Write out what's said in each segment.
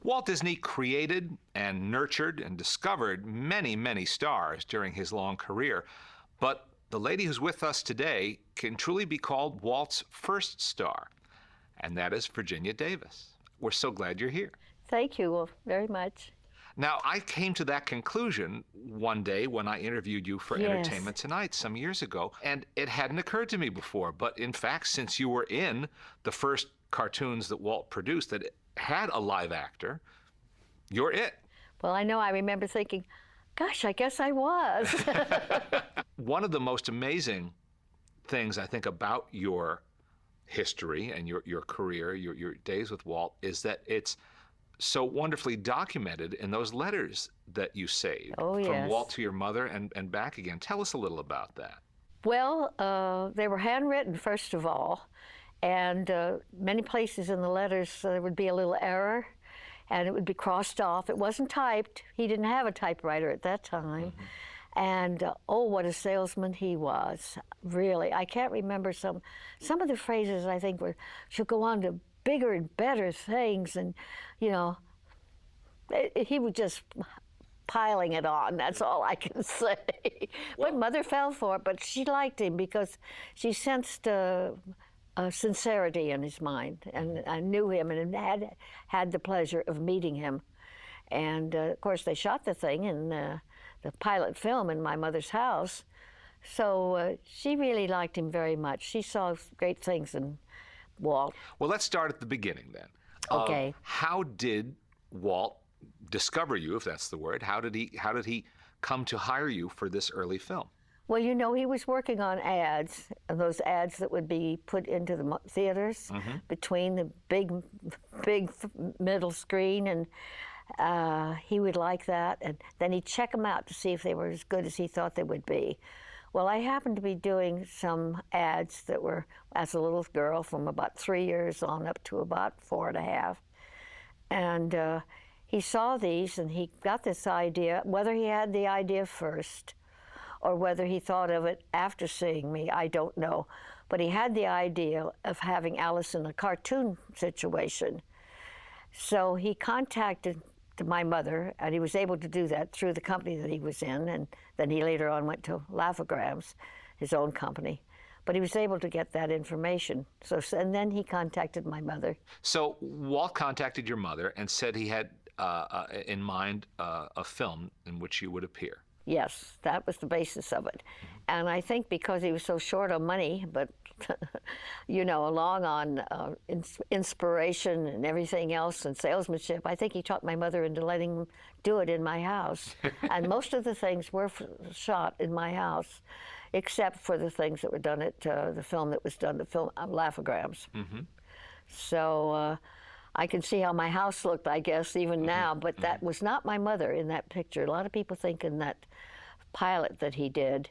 Walt Disney created and nurtured and discovered many, many stars during his long career, but the lady who's with us today can truly be called Walt's first star, and that is Virginia Davis. We're so glad you're here. Thank you very much. Now, I came to that conclusion one day when I interviewed you for Yes. Entertainment Tonight some years ago, and it hadn't occurred to me before. But in fact, since you were in the first cartoons that Walt produced that had a live actor, you're it. Well, I know I remember thinking, gosh, I guess I was. One of the most amazing things I think about your history and your career, your days with Walt, is that it's so wonderfully documented in those letters that you saved Oh, from yes. Walt to your mother and back again. Tell us a little about that. Well, they were handwritten, first of all, and many places in the letters there would be a little error, and it would be crossed off. It wasn't typed. He didn't have a typewriter at that time. Mm-hmm. And oh, what a salesman he was, really. I can't remember some of the phrases. I think were, she'll go on to bigger and better things, and you know, he was just piling it on. That's all I can say. Well, but Mother fell for it, but she liked him because she sensed a sincerity in his mind, and I knew him and had the pleasure of meeting him. And of course, they shot the thing in the pilot film in my mother's house, so she really liked him very much. She saw great things in Walt. Well, let's start at the beginning then. Okay. How did Walt discover you, if that's the word? How did he come to hire you for this early film? Well, you know, he was working on ads, those ads that would be put into the theaters Mm-hmm. between the big middle screen, and he would like that, and then he'd check them out to see if they were as good as he thought they would be. Well, I happened to be doing some ads that were, as a little girl, from about 3 years on up to about 4.5. And he saw these, and he got this idea. Whether he had the idea first or whether he thought of it after seeing me, I don't know. But he had the idea of having Alice in a cartoon situation. So he contacted my mother, and he was able to do that through the company that he was in, and then he later on went to Laugh-O-Grams, his own company. But he was able to get that information. And then he contacted my mother. So Walt contacted your mother and said he had in mind a film in which you would appear. Yes, that was the basis of it. And I think because he was so short on money, but you know, along on inspiration and everything else and salesmanship, I think he talked my mother into letting him do it in my house. And most of the things were shot in my house, except for the things that were done at the film that was done, the film Laugh-O-Grams. Mm-hmm. So I can see how my house looked, I guess, even mm-hmm. now, but mm-hmm. that was not my mother in that picture. A lot of people think in that pilot that he did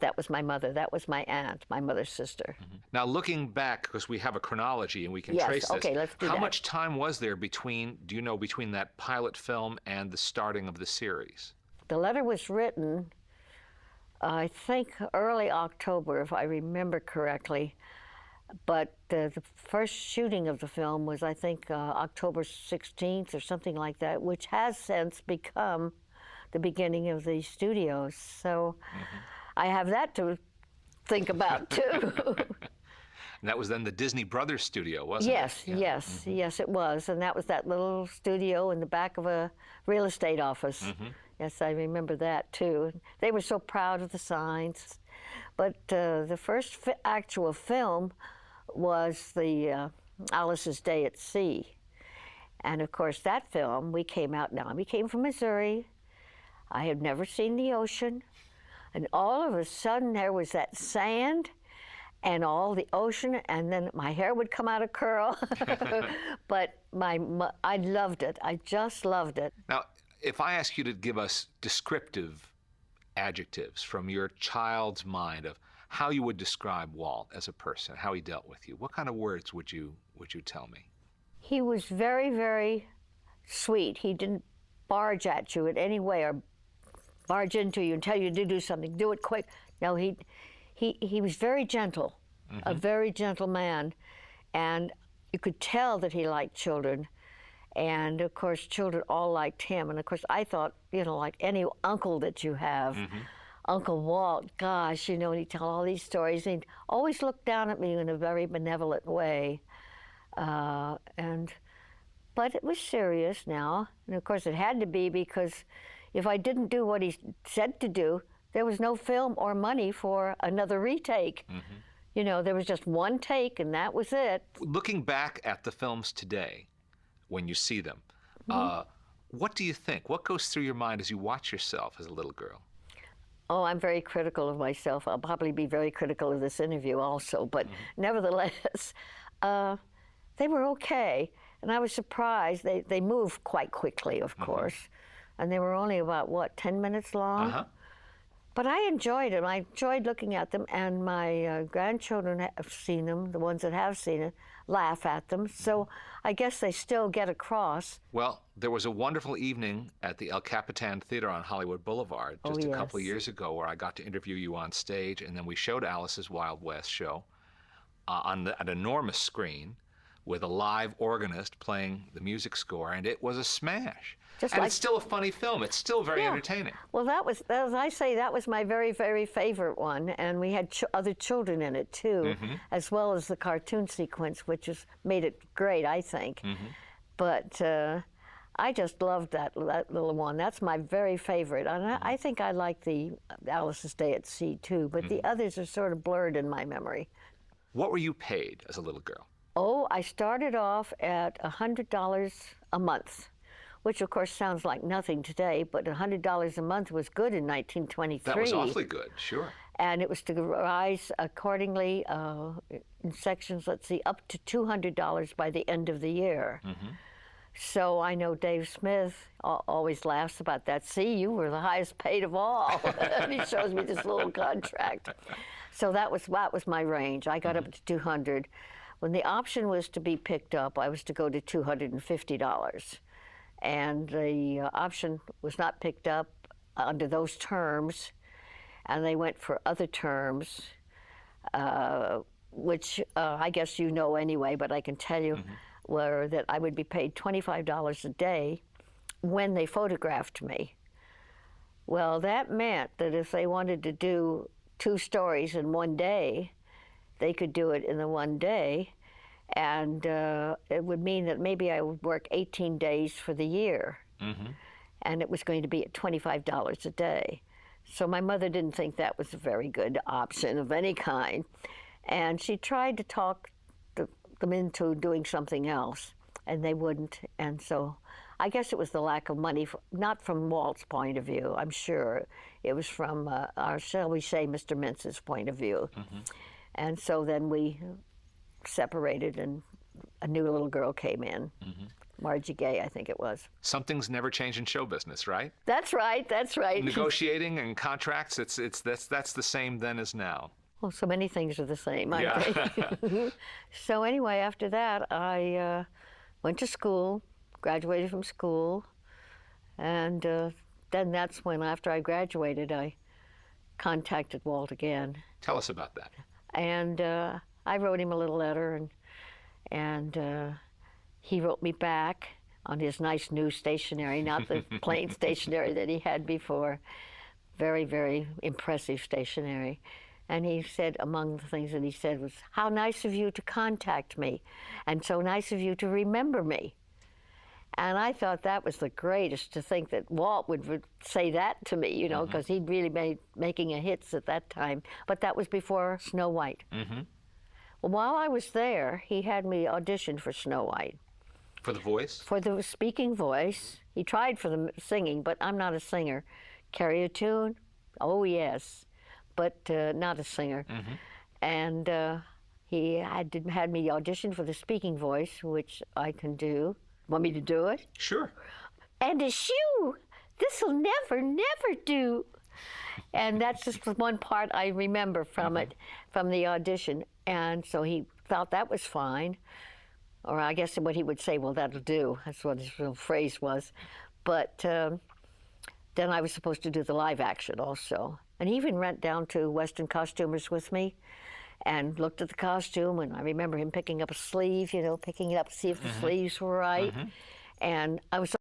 that was my mother. That was my aunt, my mother's sister. Mm-hmm. Now, looking back, because we have a chronology and we can yes, trace this, okay, let's do how that. much time was there between that pilot film and the starting of the series? The letter was written, I think, early October, if I remember correctly. But the first shooting of the film was, I think, October 16th or something like that, which has since become the beginning of the studios. So mm-hmm. I have that to think about, too. And that was then the Disney Brothers studio, wasn't yes, it? Yes, mm-hmm. yes, it was. And that was that little studio in the back of a real estate office. Mm-hmm. Yes, I remember that, too. They were so proud of the signs. But the first actual film was the Alice's Day at Sea. And of course, that film, we came from Missouri. I had never seen the ocean. And all of a sudden, there was that sand and all the ocean, and then my hair would come out of curl. But I loved it. I just loved it. Now, if I ask you to give us descriptive adjectives from your child's mind of how you would describe Walt as a person, how he dealt with you, what kind of words would you tell me? He was very, very sweet. He didn't barge at you in any way or barge into you and tell you to do something, do it quick. No, he was very gentle, mm-hmm. a very gentle man, and you could tell that he liked children. And of course, children all liked him. And of course, I thought, like any uncle that you have, Uncle Walt, gosh, and he'd tell all these stories. And he'd always look down at me in a very benevolent way. But it was serious now. And of course, it had to be, because if I didn't do what he said to do, there was no film or money for another retake. There was just one take, and that was it. Looking back at the films today, when you see them, what do you think? What goes through your mind as you watch yourself as a little girl? Oh, I'm very critical of myself. I'll probably be very critical of this interview also, but nevertheless, they were okay. And I was surprised. They moved quite quickly, of course. And they were only about, 10 minutes long? But I enjoyed them. I enjoyed looking at them, and my grandchildren have seen them, the ones that have seen it, laugh at them. So I guess they still get across. Well, there was a wonderful evening at the El Capitan Theater on Hollywood Boulevard just a couple of years ago, where I got to interview you on stage, and then we showed Alice's Wild West show on an enormous screen with a live organist playing the music score, and it was a smash. And it's still a funny film. It's still very entertaining. Well, that was, as I say, that was my very, very favorite one. And we had other children in it, too, as well as the cartoon sequence, which made it great, I think. But I just loved that little one. That's my very favorite. And I think I like the Alice's Day at Sea, too. But the others are sort of blurred in my memory. What were you paid as a little girl? Oh, I started off at $100 a month, which of course sounds like nothing today, but $100 a month was good in 1923. That was awfully good, sure. And it was to rise accordingly in sections, up to $200 by the end of the year. So I know Dave Smith always laughs about that. See, you were the highest paid of all. And he shows me this little contract. So that was my range. I got up to 200. When the option was to be picked up, I was to go to $250. And the option was not picked up under those terms, and they went for other terms, which I guess you know anyway, but I can tell you, were that I would be paid $25 a day when they photographed me. Well, that meant that if they wanted to do 2 stories in one day, they could do it in the one day, and it would mean that maybe I would work 18 days for the year, and it was going to be at $25 a day. So my mother didn't think that was a very good option of any kind, and she tried to talk them into doing something else, and they wouldn't. And so I guess it was the lack of money, not from Walt's point of view, I'm sure. It was from our, shall we say, Mr. Mintz's point of view. And so then we separated, and a new little girl came in. Margie Gay, I think it was. Some things never change in show business, right? That's right, that's right. Negotiating and contracts, that's the same then as now. Well, so many things are the same, aren't they? So anyway, after that, I went to school, graduated from school, and then that's when, after I graduated, I contacted Walt again. Tell us about that. And I wrote him a little letter, and he wrote me back on his nice new stationery, not the plain stationery that he had before. Very, very impressive stationery. And he said, among the things that he said was, how nice of you to contact me, and so nice of you to remember me. And I thought that was the greatest, to think that Walt would say that to me, because he'd really been making a hits at that time. But that was before Snow White. Well, while I was there, he had me audition for Snow White. For the voice? For the speaking voice. He tried for the singing, but I'm not a singer. Carry a tune? Oh, yes. But not a singer. And he had me audition for the speaking voice, which I can do. Want me to do it? Sure. And a shoe! This'll never, never do. And that's just one part I remember from it, from the audition. And so he thought that was fine. Or I guess what he would say, well, that'll do. That's what his real phrase was. But then I was supposed to do the live action also. And he even went down to Western Costumers with me and looked at the costume. And I remember him picking up a sleeve, picking it up to see if the sleeves were right. And I was